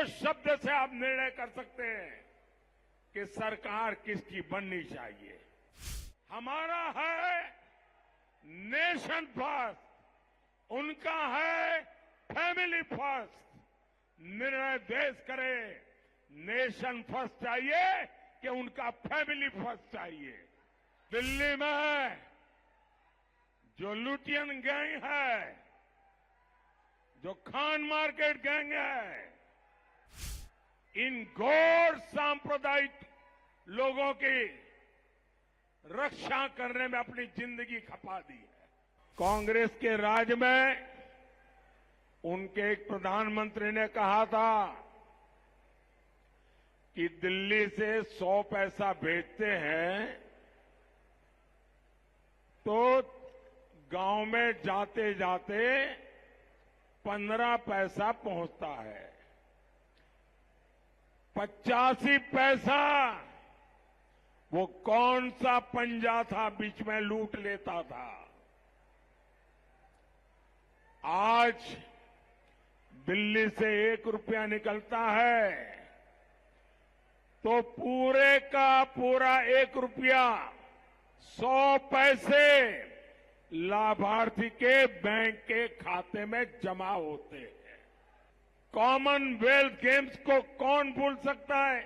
शब्द से आप निर्णय कर सकते हैं कि सरकार किसकी बननी चाहिए। हमारा है नेशन फर्स्ट, उनका है फैमिली फर्स्ट। निर्णय देश करे, नेशन फर्स्ट चाहिए कि उनका फैमिली फर्स्ट चाहिए। दिल्ली में जो लुटियन गैंग है, जो खान मार्केट गैंग है, इन घोर सांप्रदायिक लोगों की रक्षा करने में अपनी जिंदगी खपा दी है। कांग्रेस के राज में उनके एक प्रधानमंत्री ने कहा था कि दिल्ली से 100 पैसा भेजते हैं तो गांव में जाते जाते 15 पैसा पहुंचता है। 85 पैसा वो कौन सा पंजा था बीच में लूट लेता था। आज दिल्ली से 1 रुपया निकलता है तो पूरे का पूरा 1 रुपया 100 पैसे लाभार्थी के बैंक के खाते में जमा होते हैं। कॉमनवेल्थ गेम्स को कौन भूल सकता है।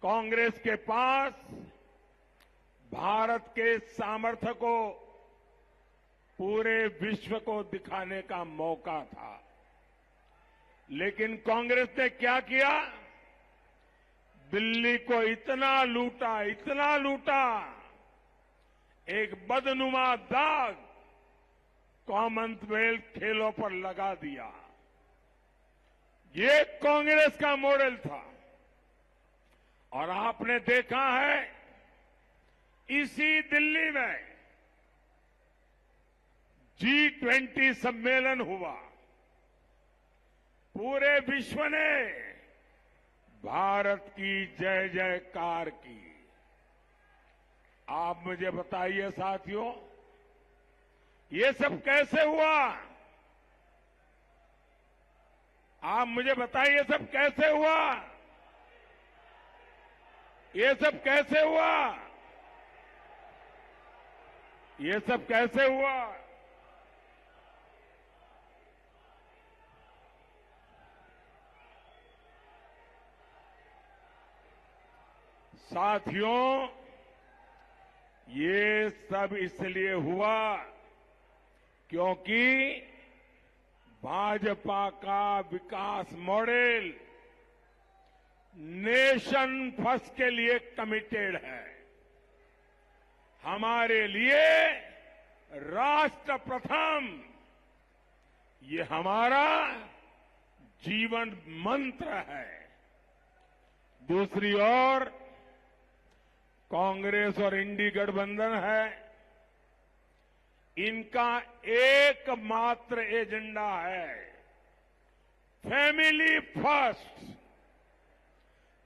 कांग्रेस के पास भारत के सामर्थ्य को पूरे विश्व को दिखाने का मौका था, लेकिन कांग्रेस ने क्या किया, दिल्ली को इतना लूटा, एक बदनुमा दाग कॉमनवेल्थ खेलों पर लगा दिया। ये कांग्रेस का मॉडल था। और आपने देखा है इसी दिल्ली में G20 सम्मेलन हुआ। पूरे विश्व ने भारत की जय जयकार की। आप मुझे बताइए साथियों, ये सब कैसे हुआ। आप मुझे बताइए ये सब कैसे हुआ। ये सब कैसे हुआ। ये सब कैसे हुआ। साथियों, ये सब इसलिए हुआ क्योंकि भाजपा का विकास मॉडल नेशन फर्स्ट के लिए कमिटेड है। हमारे लिए राष्ट्र प्रथम, ये हमारा जीवन मंत्र है। दूसरी ओर कांग्रेस और इंडी गठबंधन है, इनका एकमात्र एजेंडा है फैमिली फर्स्ट।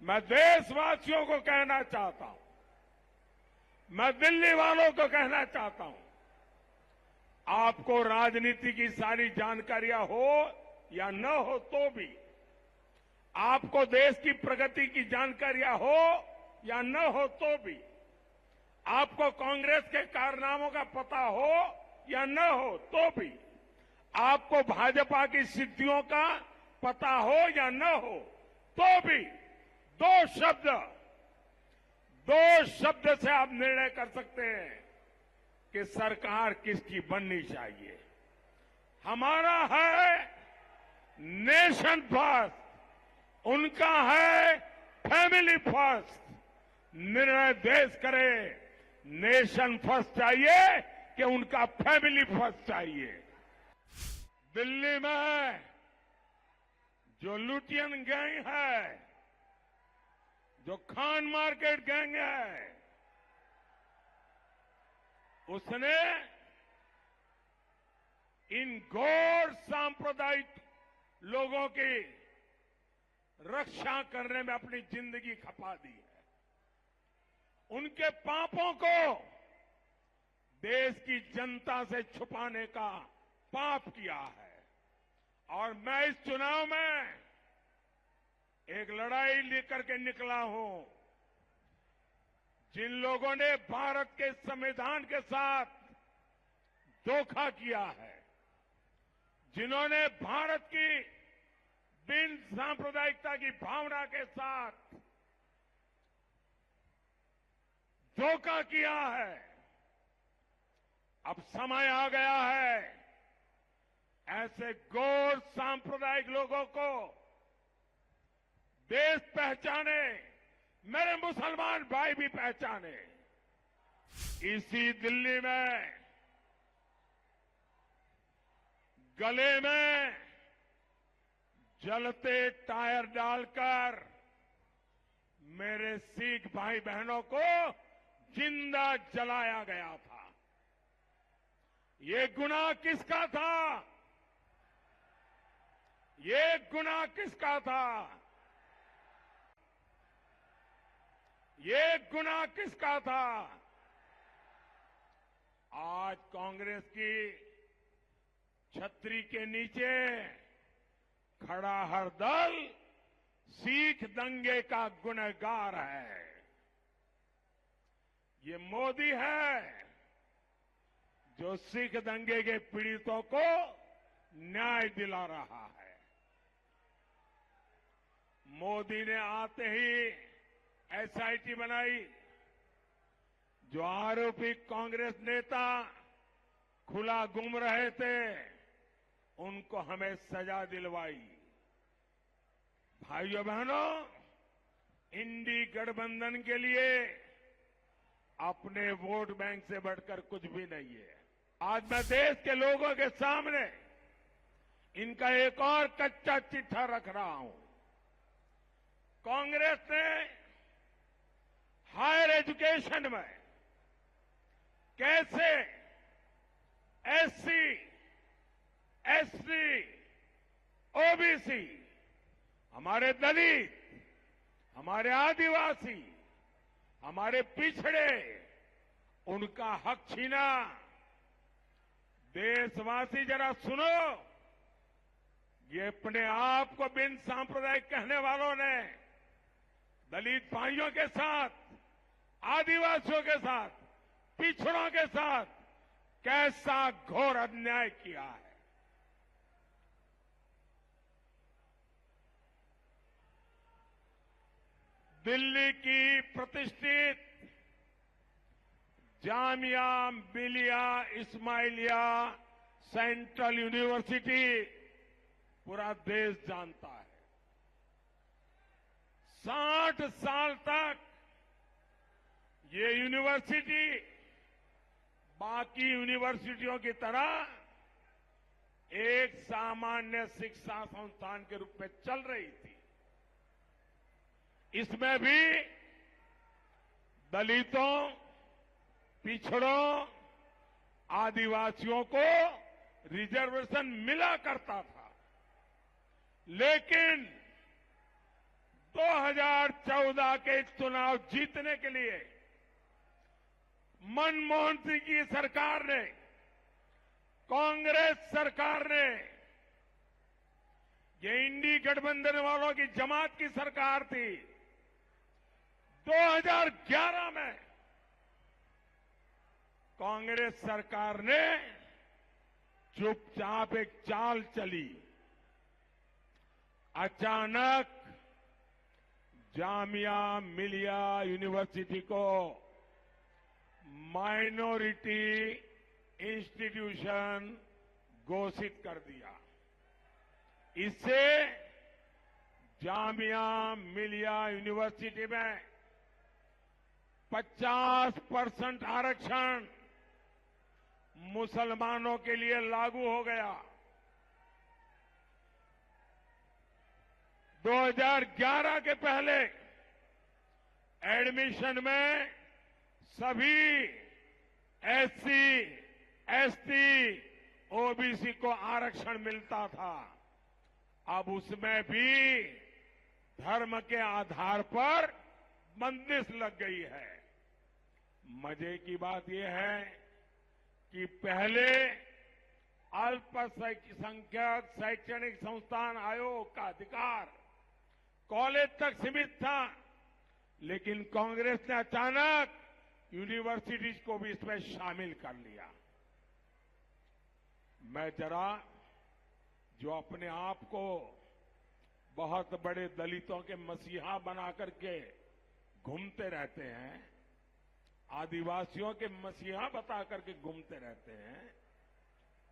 मैं देशवासियों को कहना चाहता हूं, मैं दिल्ली वालों को कहना चाहता हूं, आपको राजनीति की सारी जानकारियां हो या न हो तो भी, आपको देश की प्रगति की जानकारियां हो या न हो तो भी, आपको कांग्रेस के कारनामों का पता हो या न हो तो भी, आपको भाजपा की सिद्धियों का पता हो या न हो तो भी, दो शब्द से आप निर्णय कर सकते हैं कि सरकार किसकी बननी चाहिए। हमारा है नेशन फर्स्ट, उनका है फैमिली फर्स्ट। निर्णय देश करे, नेशन फर्स्ट चाहिए कि उनका फैमिली फर्स्ट चाहिए। दिल्ली में जो लुटियन गैंग है, जो खान मार्केट गैंग है, उसने इन घोर सांप्रदायिक लोगों की रक्षा करने में अपनी जिंदगी खपा दी है। उनके पापों को देश की जनता से छुपाने का पाप किया है। और मैं इस चुनाव में एक लड़ाई लेकर के निकला हूं। जिन लोगों ने भारत के संविधान के साथ धोखा किया है, जिन्होंने भारत की बिन सांप्रदायिकता की भावना के साथ धोखा किया है, अब समय आ गया है ऐसे गैर सांप्रदायिक लोगों को देश पहचाने, मेरे मुसलमान भाई भी पहचाने। इसी दिल्ली में गले में जलते टायर डालकर मेरे सिख भाई बहनों को जिंदा जलाया गया था। ये गुनाह किसका था? ये गुनाह किसका था? ये गुनाह किसका था? आज कांग्रेस की छतरी के नीचे खड़ा हर दल सिख दंगे का गुनहगार है। ये मोदी है जो सिख दंगे के पीड़ितों को न्याय दिला रहा है। मोदी ने आते ही एसआईटी बनाई, जो आरोपी कांग्रेस नेता खुला घूम रहे थे उनको हमें सजा दिलवाई। भाइयों बहनों, इंडी गठबंधन के लिए अपने वोट बैंक से बढ़कर कुछ भी नहीं है। आज मैं देश के लोगों के सामने इनका एक और कच्चा चिट्ठा रख रहा हूं। कांग्रेस ने हायर एजुकेशन में कैसे एससी, एसटी, ओबीसी, हमारे दलित, हमारे आदिवासी, हमारे पिछड़े, उनका हक छीना। देशवासी जरा सुनो, ये अपने आप को बिन सांप्रदायिक कहने वालों ने दलित भाइयों के साथ, आदिवासियों के साथ, पिछड़ों के साथ कैसा घोर अन्याय किया है। दिल्ली की प्रतिष्ठित जामिया मिलिया इस्माइलिया सेंट्रल यूनिवर्सिटी पूरा देश जानता है। 60 साल तक ये यूनिवर्सिटी बाकी यूनिवर्सिटियों की तरह एक सामान्य शिक्षा संस्थान के रूप में चल रही थी। इसमें भी दलितों, पिछड़ों, आदिवासियों को रिजर्वेशन मिला करता था। लेकिन 2014 के चुनाव जीतने के लिए मनमोहन सिंह की सरकार ने, कांग्रेस सरकार ने, ये इंडी गठबंधन वालों की जमात की सरकार थी, 2011 में कांग्रेस सरकार ने चुपचाप एक चाल चली। अचानक जामिया मिलिया यूनिवर्सिटी को माइनॉरिटी इंस्टीट्यूशन घोषित कर दिया। इससे जामिया मिलिया यूनिवर्सिटी में 50% आरक्षण मुसलमानों के लिए लागू हो गया। 2011 के पहले एडमिशन में सभी एससी, एसटी, ओबीसी को आरक्षण मिलता था। अब उसमें भी धर्म के आधार पर बंदिश लग गई है। मजे की बात यह है कि पहले अल्पसंख्यक शैक्षणिक संस्थान आयोग का अधिकार कॉलेज तक सीमित था, लेकिन कांग्रेस ने अचानक यूनिवर्सिटीज को भी इसमें शामिल कर लिया। मैं जरा जो अपने आप को बहुत बड़े दलितों के मसीहा बना करके घूमते रहते हैं, आदिवासियों के मसीहा बता करके घूमते रहते हैं,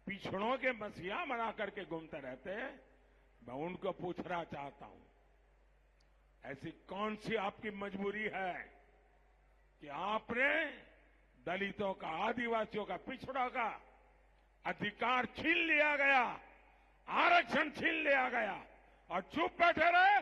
पिछड़ों के मसीहा बना करके घूमते रहते हैं, मैं उनको पूछना चाहता हूं, ऐसी कौन सी आपकी मजबूरी है कि आपने दलितों का, आदिवासियों का, पिछड़ों का अधिकार छीन लिया गया, आरक्षण छीन लिया गया और चुप बैठे रहे?